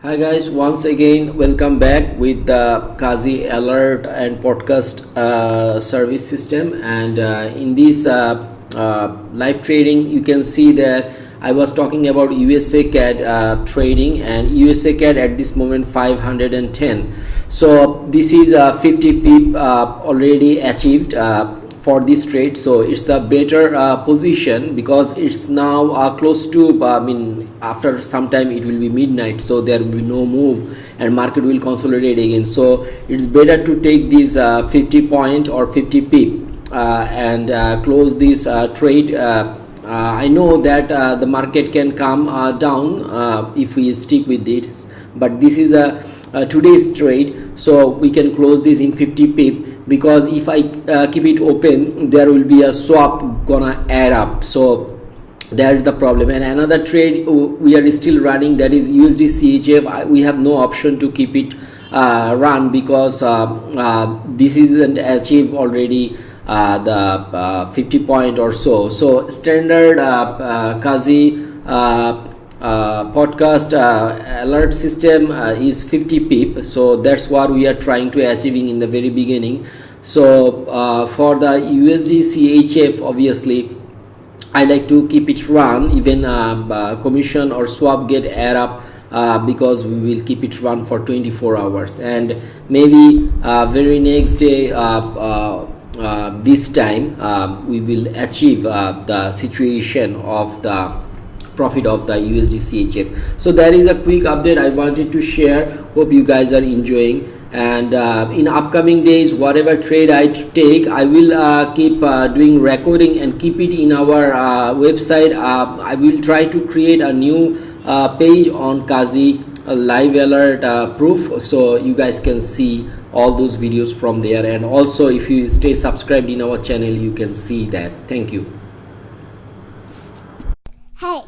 Hi guys, once again welcome back with the KAZi alert and podcast service system. And in this live trading, you can see that I was talking about USACAD trading, and USACAD at this moment 510. So this is 50 pip already achieved for this trade. So it's a better position because it's now close to after some time it will be midnight, so there will be no move and market will consolidate again. So it's better to take this 50 point or 50 pip and close this trade. I know that the market can come down if we stick with this, but this is a today's trade, so we can close this in 50 pip, because if I keep it open, there will be a swap gonna add up. So that's the problem. And another trade we are still running, that is USD CHF. We have no option to keep it run because this isn't achieved already the 50 point or so. So standard KAZi podcast alert system is 50 pip, so that's what we are trying to achieving in the very beginning. So for the USD CHF, obviously I like to keep it run, even commission or swap get add up because we will keep it run for 24 hours, and maybe very next day this time we will achieve the situation of the profit of the USD CHF. So that is a quick update I wanted to share. Hope you guys are enjoying, and in upcoming days, whatever trade I take, I will keep doing recording and keep it in our website. I will try to create a new page on KAZi live alert proof, so you guys can see all those videos from there. And also, if you stay subscribed in our channel, you can see that. Thank you. Hey.